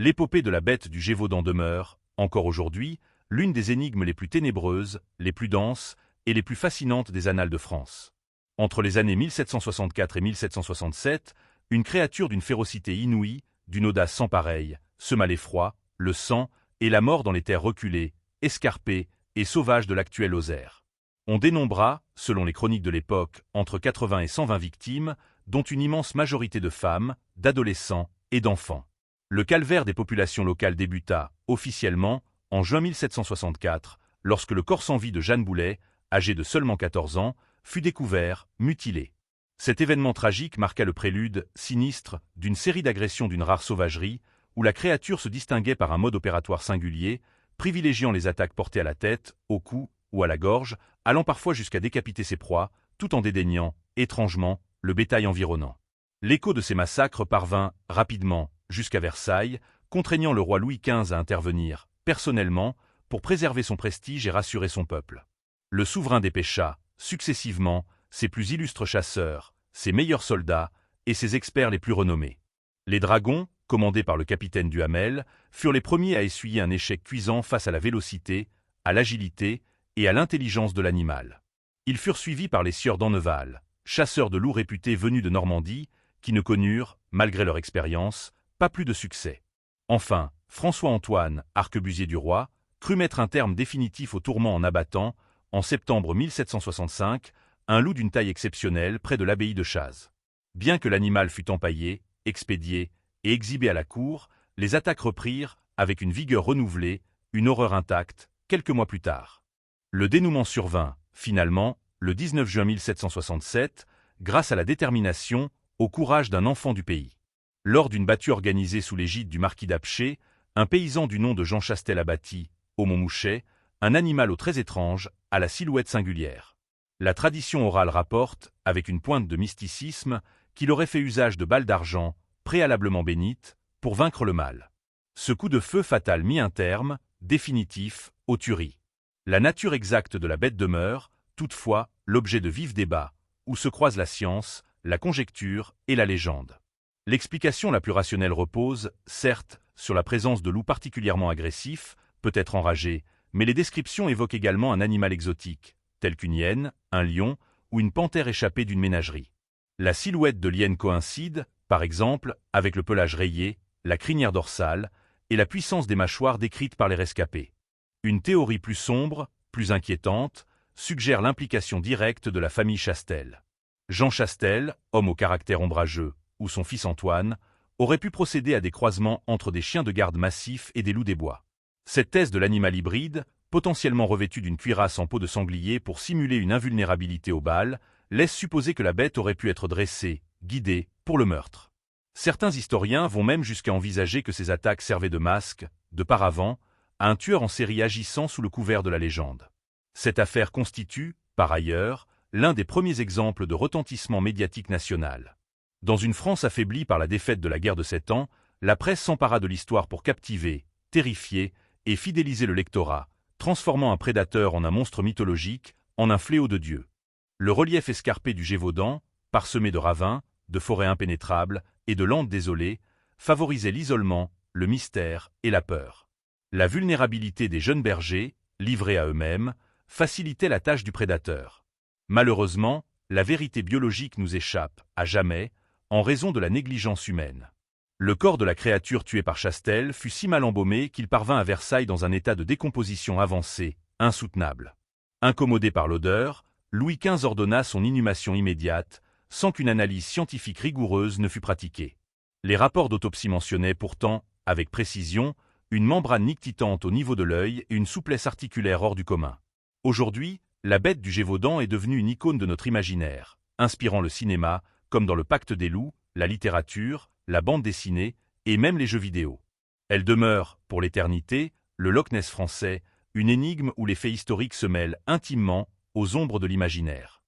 L'épopée de la bête du Gévaudan demeure, encore aujourd'hui, l'une des énigmes les plus ténébreuses, les plus denses et les plus fascinantes des annales de France. Entre les années 1764 et 1767, une créature d'une férocité inouïe, d'une audace sans pareille, sema l'effroi, le sang et la mort dans les terres reculées, escarpées et sauvages de l'actuel Lozère. On dénombra, selon les chroniques de l'époque, entre 80 et 120 victimes, dont une immense majorité de femmes, d'adolescents et d'enfants. Le calvaire des populations locales débuta, officiellement, en juin 1764, lorsque le corps sans vie de Jeanne Boulet, âgé de seulement 14 ans, fut découvert, mutilé. Cet événement tragique marqua le prélude, sinistre, d'une série d'agressions d'une rare sauvagerie, où la créature se distinguait par un mode opératoire singulier, privilégiant les attaques portées à la tête, au cou ou à la gorge, allant parfois jusqu'à décapiter ses proies, tout en dédaignant, étrangement, le bétail environnant. L'écho de ces massacres parvint, rapidement, jusqu'à Versailles, contraignant le roi Louis XV à intervenir, personnellement, pour préserver son prestige et rassurer son peuple. Le souverain dépêcha, successivement, ses plus illustres chasseurs, ses meilleurs soldats et ses experts les plus renommés. Les dragons, commandés par le capitaine Duhamel, furent les premiers à essuyer un échec cuisant face à la vélocité, à l'agilité et à l'intelligence de l'animal. Ils furent suivis par les sieurs d'Enneval, chasseurs de loups réputés venus de Normandie, qui ne connurent, malgré leur expérience, pas plus de succès. Enfin, François-Antoine, arquebusier du roi, crut mettre un terme définitif au tourment en abattant, en septembre 1765, un loup d'une taille exceptionnelle près de l'abbaye de Chazes. Bien que l'animal fût empaillé, expédié et exhibé à la cour, les attaques reprirent, avec une vigueur renouvelée, une horreur intacte, quelques mois plus tard. Le dénouement survint, finalement, le 19 juin 1767, grâce à la détermination, au courage d'un enfant du pays. Lors d'une battue organisée sous l'égide du marquis d'Apcher, un paysan du nom de Jean Chastel abattit, au Montmouchet, un animal au très étrange, à la silhouette singulière. La tradition orale rapporte, avec une pointe de mysticisme, qu'il aurait fait usage de balles d'argent, préalablement bénites, pour vaincre le mal. Ce coup de feu fatal mit un terme, définitif, aux tueries. La nature exacte de la bête demeure, toutefois, l'objet de vifs débats, où se croisent la science, la conjecture et la légende. L'explication la plus rationnelle repose, certes, sur la présence de loups particulièrement agressifs, peut-être enragés, mais les descriptions évoquent également un animal exotique, tel qu'une hyène, un lion ou une panthère échappée d'une ménagerie. La silhouette de l'hyène coïncide, par exemple, avec le pelage rayé, la crinière dorsale et la puissance des mâchoires décrites par les rescapés. Une théorie plus sombre, plus inquiétante, suggère l'implication directe de la famille Chastel. Jean Chastel, homme au caractère ombrageux, ou son fils Antoine, aurait pu procéder à des croisements entre des chiens de garde massifs et des loups des bois. Cette thèse de l'animal hybride, potentiellement revêtu d'une cuirasse en peau de sanglier pour simuler une invulnérabilité aux balles, laisse supposer que la bête aurait pu être dressée, guidée, pour le meurtre. Certains historiens vont même jusqu'à envisager que ces attaques servaient de masque, de paravent, à un tueur en série agissant sous le couvert de la légende. Cette affaire constitue, par ailleurs, l'un des premiers exemples de retentissement médiatique national. Dans une France affaiblie par la défaite de la guerre de 7 ans, la presse s'empara de l'histoire pour captiver, terrifier et fidéliser le lectorat, transformant un prédateur en un monstre mythologique, en un fléau de Dieu. Le relief escarpé du Gévaudan, parsemé de ravins, de forêts impénétrables et de landes désolées, favorisait l'isolement, le mystère et la peur. La vulnérabilité des jeunes bergers, livrés à eux-mêmes, facilitait la tâche du prédateur. Malheureusement, la vérité biologique nous échappe, à jamais, en raison de la négligence humaine. Le corps de la créature tuée par Chastel fut si mal embaumé qu'il parvint à Versailles dans un état de décomposition avancé, insoutenable. Incommodé par l'odeur, Louis XV ordonna son inhumation immédiate, sans qu'une analyse scientifique rigoureuse ne fût pratiquée. Les rapports d'autopsie mentionnaient pourtant, avec précision, une membrane nictitante au niveau de l'œil et une souplesse articulaire hors du commun. Aujourd'hui, la bête du Gévaudan est devenue une icône de notre imaginaire, inspirant le cinéma, comme dans le Pacte des loups, la littérature, la bande dessinée et même les jeux vidéo. Elle demeure, pour l'éternité, le Loch Ness français, une énigme où les faits historiques se mêlent intimement aux ombres de l'imaginaire.